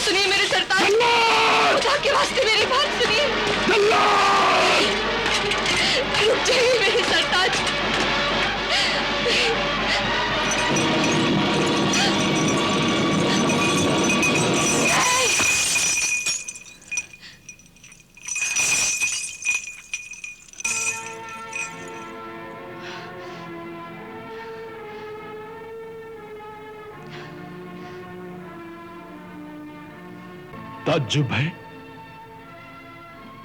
सुनिए मेरे सरताज, खुदा के वास्ते मेरी बात सुनिए। रुक जाइए मेरे सरताज। ताज्जुब है,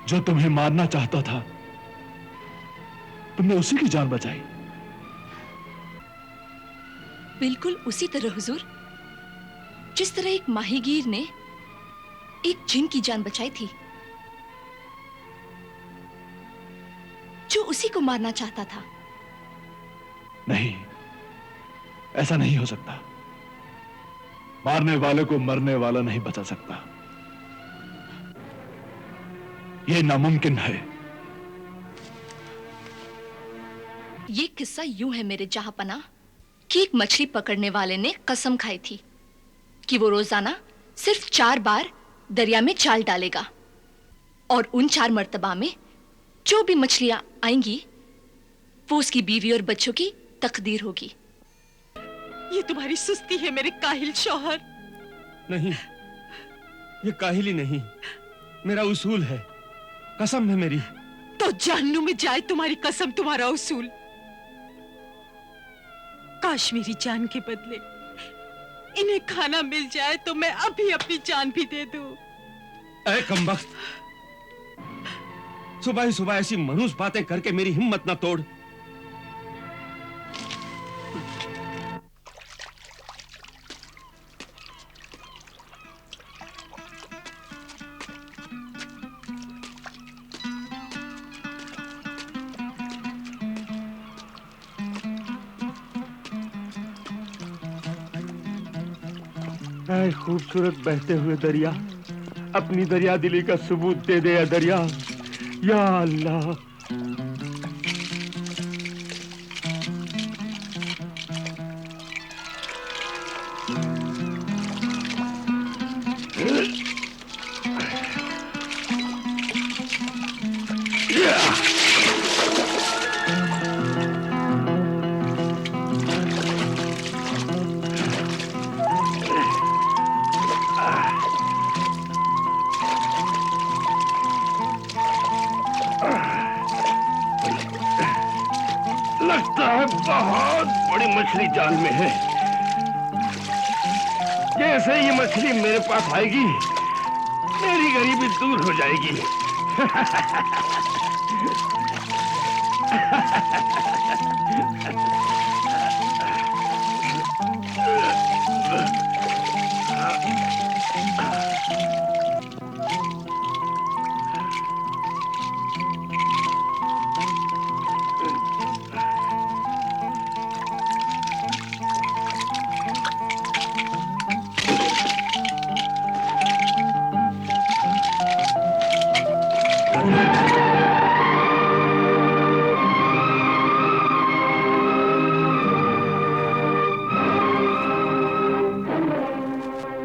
जो तुम्हें मारना चाहता था तुमने उसी की जान बचाई। बिल्कुल उसी तरह हुजूर, जिस तरह एक माहीगीर ने एक जिन की जान बचाई थी, जो उसी को मारना चाहता था। नहीं, ऐसा नहीं हो सकता। मारने वाले को मरने वाला नहीं बचा सकता। यह नामुमकिन है। ये किस्सा यूं है मेरे जहांपनाह कि एक मछली पकड़ने वाले ने कसम खाई थी कि वो रोजाना सिर्फ 4 बार दरिया में जाल डालेगा और उन 4 मर्तबा में जो भी मछलियां आएंगी वो उसकी बीवी और बच्चों की तकदीर होगी। ये तुम्हारी सुस्ती है मेरे काहिल शौहर। नहीं, ये काहिली नहीं, मेरा उसूल है, कसम है मेरी। तो जहन्नुम में जाए तुम्हारी कसम, तुम्हारा उसूल। काश मेरी जान के बदले इन्हें खाना मिल जाए तो मैं अभी अपनी जान भी दे दूं। ऐ कमबख्त, सुबह ही सुबह ऐसी मनहूस बातें करके मेरी हिम्मत ना तोड़। ऐ खूबसूरत बहते हुए दरिया, अपनी दरिया दिली का सबूत दे दे दरिया, या अल्लाह। लगता है बहुत बड़ी मछली जाल में है। जैसे ये मछली मेरे पास आएगी, मेरी गरीबी दूर हो जाएगी।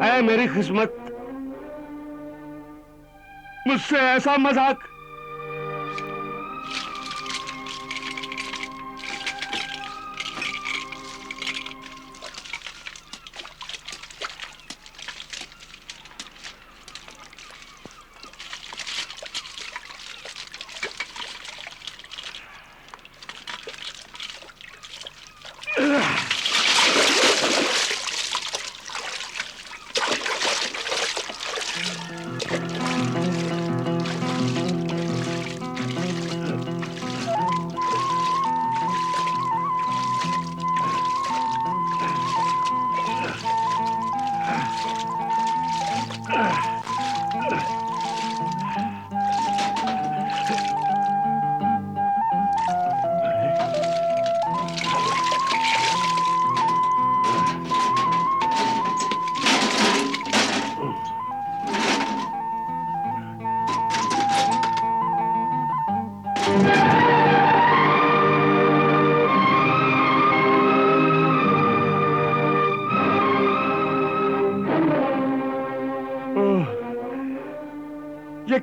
ऐ मेरी किस्मत, मुझसे ऐसा मजाक।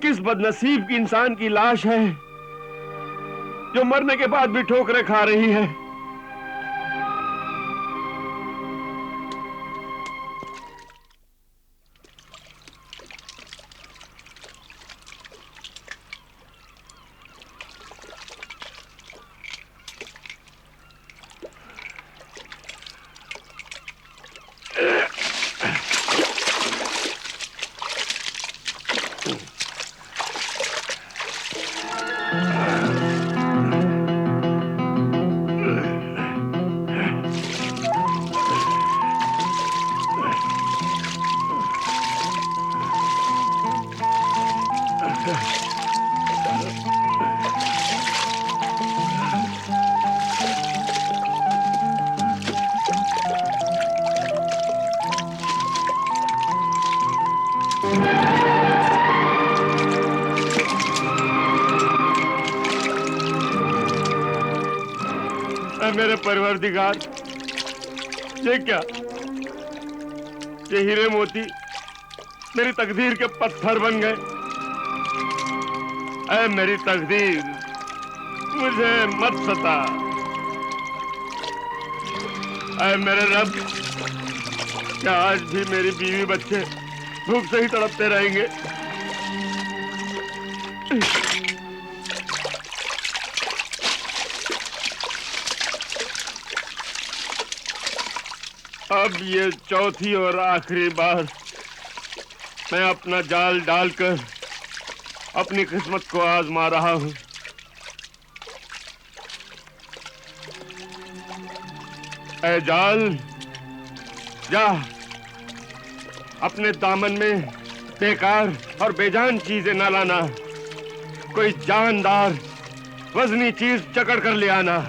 किस बदनसीब की इंसान की लाश है जो मरने के बाद भी ठोकरें खा रही है। मेरे परवरदिगार, ये क्या? ये हीरे मोती मेरी तकदीर के पत्थर बन गए। ऐ मेरी तकदीर, मुझे मत सता। ऐ मेरे रब, क्या आज भी मेरी बीवी बच्चे भूख से ही तड़पते रहेंगे? अब ये चौथी और आखिरी बार मैं अपना जाल डालकर अपनी किस्मत को आजमा रहा हूं। ऐ जाल, जा अपने दामन में बेकार और बेजान चीजें न लाना। कोई जानदार वजनी चीज चकड़ कर ले आना।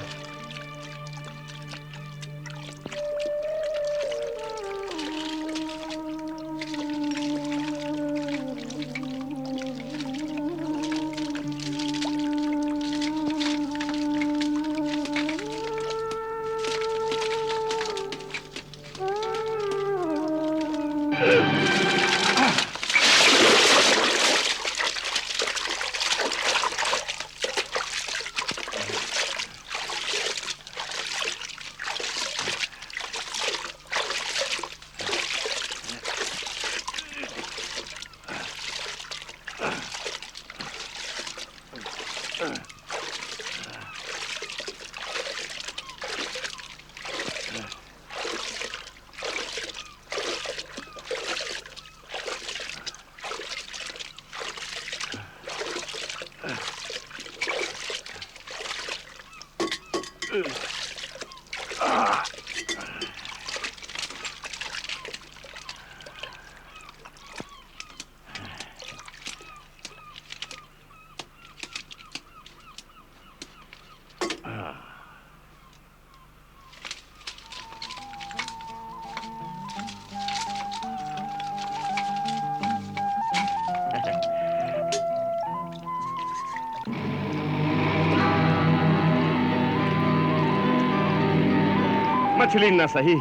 मछली न सही,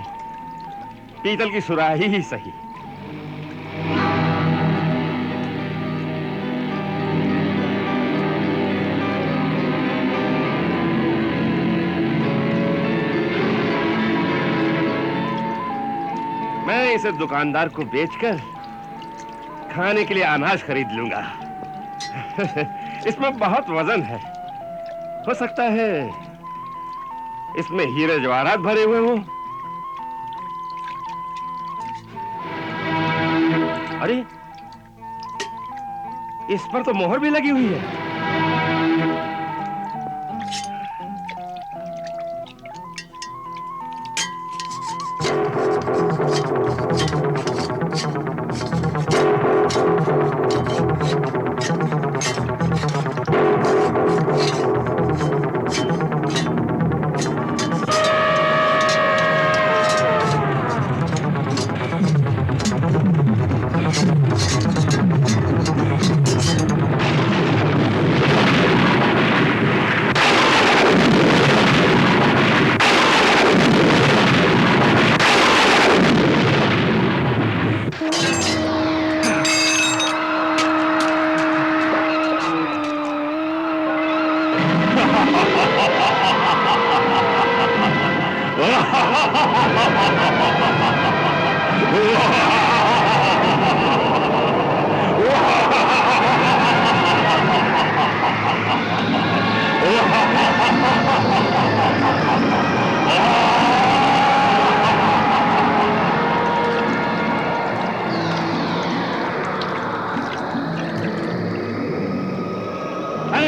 पीतल की सुराही ही सही। मैं इसे दुकानदार को बेचकर खाने के लिए अनाज खरीद लूंगा। इसमें बहुत वजन है। हो सकता है इसमें हीरे जवाहरात भरे हुए हों। अरे, इस पर तो मोहर भी लगी हुई है।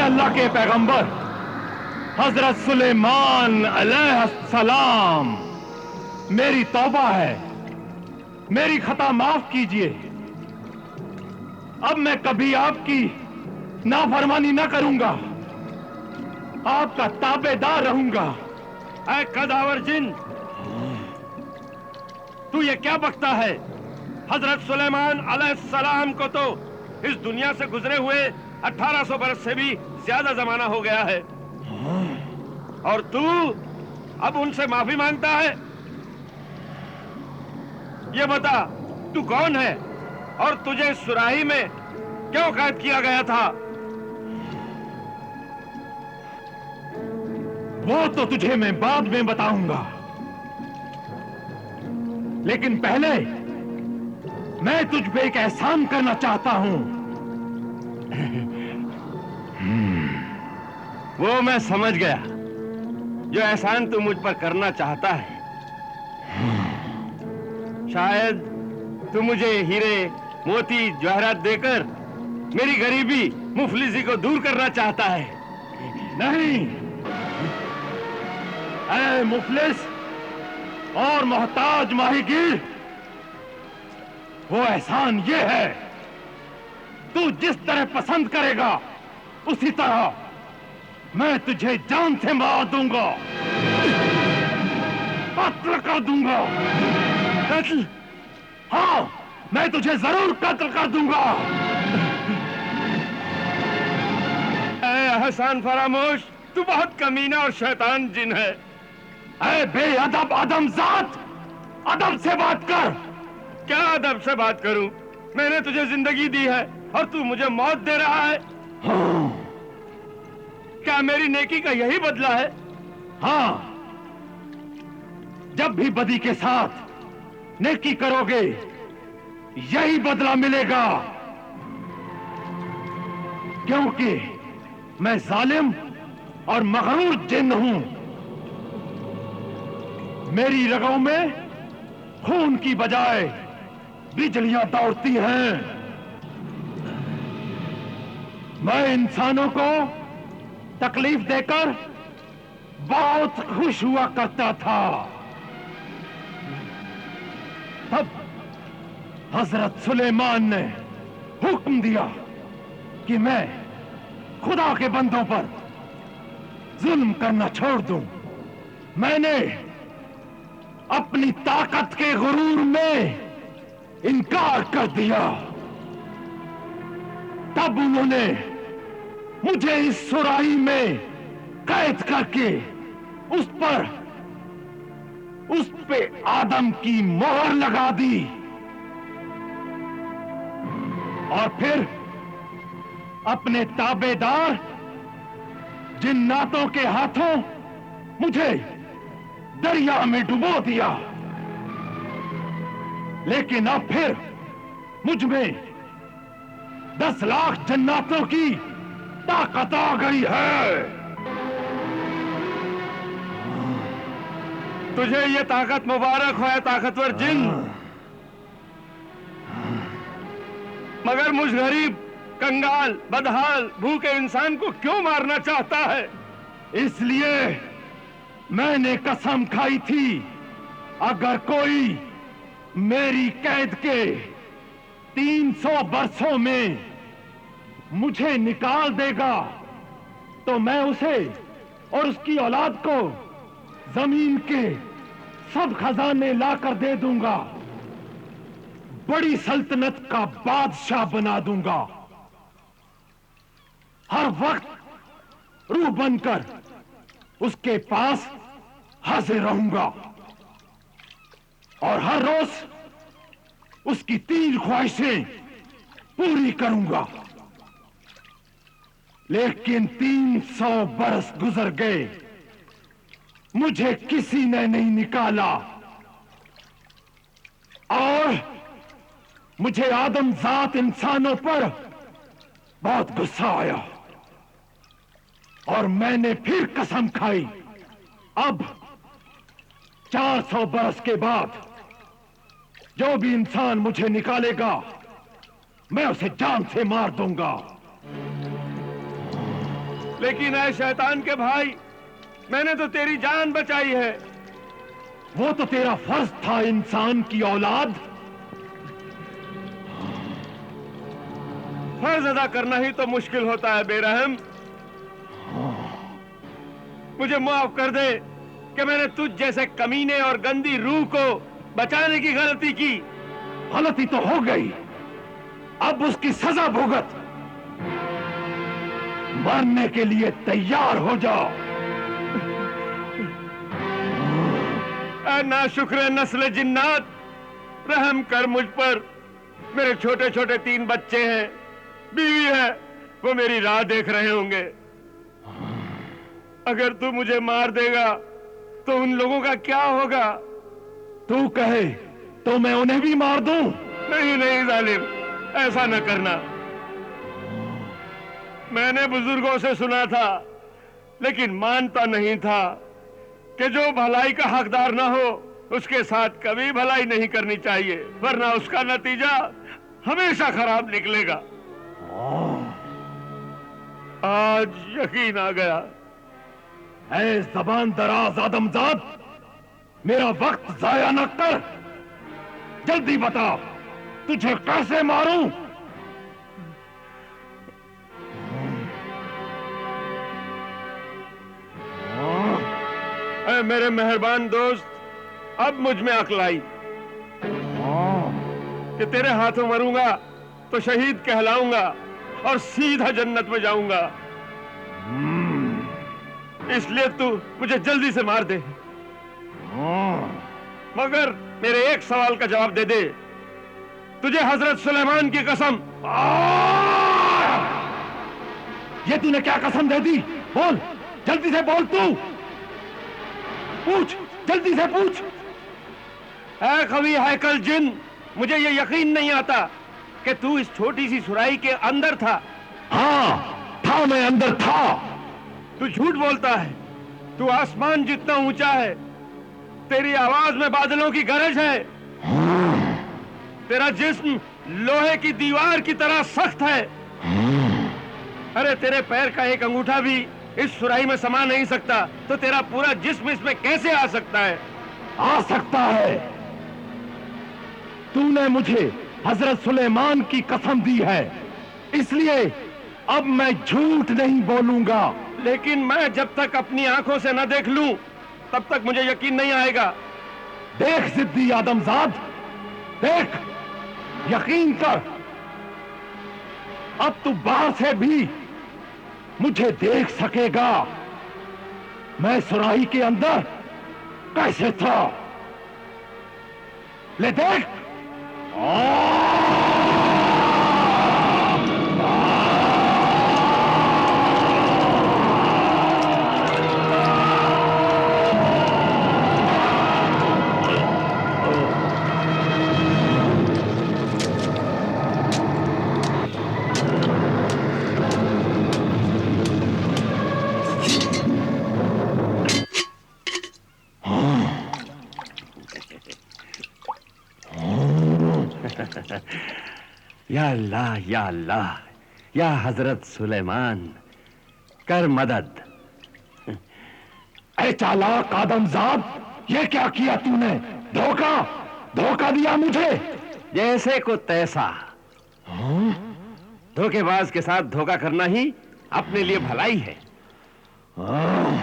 अल्लाह के पैगंबर हजरत सुलेमान अलैहिस्सलाम, मेरी तौबा है, मेरी खता माफ कीजिए। अब मैं कभी आपकी नाफरमानी न करूंगा, आपका ताबेदार रहूंगा। ऐ कदावर जिन, तू ये क्या बकता है? हजरत सुलेमान अलैहिस्सलाम को तो इस दुनिया से गुजरे हुए 1800 बरस से भी ज्यादा जमाना हो गया है, और तू अब उनसे माफी मांगता है? ये बता, तू कौन है और तुझे इस सुराही में क्यों कैद किया गया था? वो तो तुझे मैं बाद में बताऊंगा, लेकिन पहले मैं तुझ पे एक एहसान करना चाहता हूं। वो मैं समझ गया, जो एहसान तू मुझ पर करना चाहता है। शायद तू मुझे हीरे, मोती, जवाहरात देकर मेरी गरीबी, मुफलिसी को दूर करना चाहता है। नहीं, ऐ मुफलिस और मोहताज माहीगीर, वो एहसान ये है, तू जिस तरह पसंद करेगा उसी तरह मैं तुझे जान से मार दूंगा, कत्ल कर दूंगा। कत्ल? हाँ, मैं तुझे जरूर कत्ल कर दूंगा। एहसान फरामोश, तू बहुत कमीना और शैतान जिन है। ऐ बेअदब आदमजात, अदब से बात कर। क्या अदब से बात करूं? मैंने तुझे जिंदगी दी है और तू मुझे मौत दे रहा है। हाँ, क्या मेरी नेकी का यही बदला है? हाँ, जब भी बदी के साथ नेकी करोगे यही बदला मिलेगा, क्योंकि मैं जालिम और मगरूर जिन्न हूं। मेरी रगों में खून की बजाय बिजलियां दौड़ती हैं। मैं इंसानों को तकलीफ देकर बहुत खुश हुआ करता था। तब हजरत सुलेमान ने हुक्म दिया कि मैं खुदा के बंदों पर जुल्म करना छोड़ दूं। मैंने अपनी ताकत के गुरूर में इनकार कर दिया। तब उन्होंने मुझे इस सुराही में कैद करके उस पे आदम की मोहर लगा दी, और फिर अपने ताबेदार जिन्नातों के हाथों मुझे दरिया में डुबो दिया। लेकिन अब फिर मुझ में 10 लाख जन्नातों की ताकत आ गई है। तुझे ये ताकत मुबारक हो, है ताकतवर जिन। मगर मुझ गरीब, कंगाल, बदहाल, भूखे इंसान को क्यों मारना चाहता है? इसलिए मैंने कसम खाई थी, अगर कोई मेरी कैद के 300 बरसों में मुझे निकाल देगा तो मैं उसे और उसकी औलाद को जमीन के सब खजाने लाकर दे दूंगा, बड़ी सल्तनत का बादशाह बना दूंगा। हर वक्त रूह बनकर उसके पास हाजिर रहूंगा और हर रोज उसकी 3 ख्वाहिशें पूरी करूंगा। लेकिन 300 बरस गुजर गए, मुझे किसी ने नहीं निकाला और मुझे आदमजात इंसानों पर बहुत गुस्सा आया और मैंने फिर कसम खाई, अब 400 बरस के बाद जो भी इंसान मुझे निकालेगा मैं उसे जान से मार दूंगा। लेकिन ऐ शैतान के भाई, मैंने तो तेरी जान बचाई है। वो तो तेरा फर्ज था इंसान की औलाद। फर्ज अदा करना ही तो मुश्किल होता है बेरहम। मुझे माफ कर दे कि मैंने तुझ जैसे कमीने और गंदी रूह को बचाने की गलती की। गलती तो हो गई, अब उसकी सजा भुगत। मरने के लिए तैयार हो जाओ। नाशुक्र नस्ल जिन्नात, रहम कर मुझ पर। मेरे छोटे छोटे 3 बच्चे हैं, बीवी है, वो मेरी राह देख रहे होंगे। अगर तू मुझे मार देगा तो उन लोगों का क्या होगा? तू कहे तो मैं उन्हें भी मार दूं? नहीं नहीं जालिम, ऐसा न करना। मैंने बुजुर्गों से सुना था, लेकिन मानता नहीं था कि जो भलाई का हकदार ना हो उसके साथ कभी भलाई नहीं करनी चाहिए, वरना उसका नतीजा हमेशा खराब निकलेगा। आज यकीन आ गया। ऐ ज़बान दराज आदमजाद, मेरा वक्त जाया न कर। जल्दी बता, तुझे कैसे मारूं? ऐ मेरे मेहरबान दोस्त, अब मुझ में अक्ल आई कि तेरे हाथों मरूंगा तो शहीद कहलाऊंगा और सीधा जन्नत में जाऊंगा। इसलिए तू मुझे जल्दी से मार दे, मगर मेरे एक सवाल का जवाब दे दे। तुझे हजरत सुलेमान की कसम। ये तूने क्या कसम दे दी? बोल, जल्दी से बोल। तू पूछ, जल्दी से पूछ। ऐ कवि हैकल जिन, मुझे ये यकीन नहीं आता कि तू इस छोटी सी सुराही के अंदर था। हाँ था, मैं अंदर था। तू झूठ बोलता है। तू आसमान जितना ऊंचा है, तेरी आवाज में बादलों की गरज है, तेरा जिस्म लोहे की दीवार की तरह सख्त है। अरे तेरे पैर का एक अंगूठा भी इस सुराही में समा नहीं सकता, तो तेरा पूरा जिस्म इसमें कैसे आ सकता है? आ सकता है। तूने मुझे हजरत सुलेमान की कसम दी है, इसलिए अब मैं झूठ नहीं बोलूंगा। लेकिन मैं जब तक अपनी आंखों से न देख लूं, तब तक मुझे यकीन नहीं आएगा। देख जिद्दी आदमजाद, देख, यकीन कर। अब तू बाहर से भी मुझे देख सकेगा। मैं सुराही के अंदर कैसे था, ले देख। या अल्लाह, या अल्लाह, या हजरत सुलेमान, कर मदद। अरे चालाक आदमजाद, ये क्या किया तूने? धोखा, धोखा दिया मुझे। जैसे को तैसा। धोखेबाज के साथ धोखा करना ही अपने लिए भलाई है।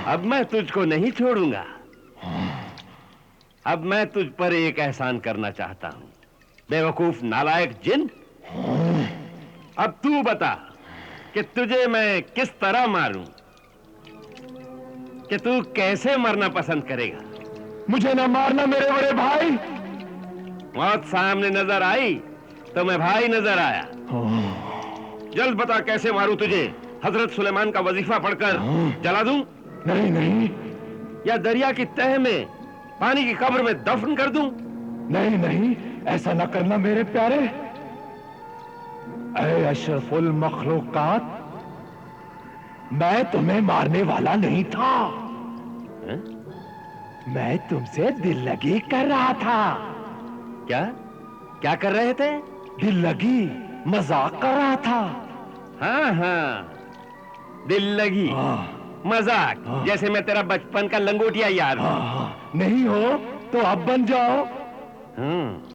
अब मैं तुझको नहीं छोड़ूंगा। अब मैं तुझ पर एक एहसान करना चाहता हूं, बेवकूफ नालायक जिन। अब तू बता कि तुझे मैं किस तरह मारूं, कि तू कैसे मरना पसंद करेगा? मुझे ना मारना मेरे बड़े भाई। मौत सामने नजर आई तो मैं भाई नजर आया। जल्द बता कैसे मारूं तुझे, हजरत सुलेमान का वजीफा पढ़कर जला दूं? नहीं नहीं या दरिया की तह में पानी की कब्र में दफन कर दूं? नहीं नहीं, ऐसा न करना मेरे प्यारे। ऐ अशरफुल मखलूकात, मैं तुम्हें मारने वाला नहीं था। हैं? मैं तुमसे दिल लगी कर रहा था। क्या क्या कर रहे थे? दिल लगी, मजाक कर रहा था। हाँ हाँ, दिल लगी, मजाक। जैसे मैं तेरा बचपन का लंगोटिया यार हूं। नहीं हो तो अब बन जाओ। हम्म।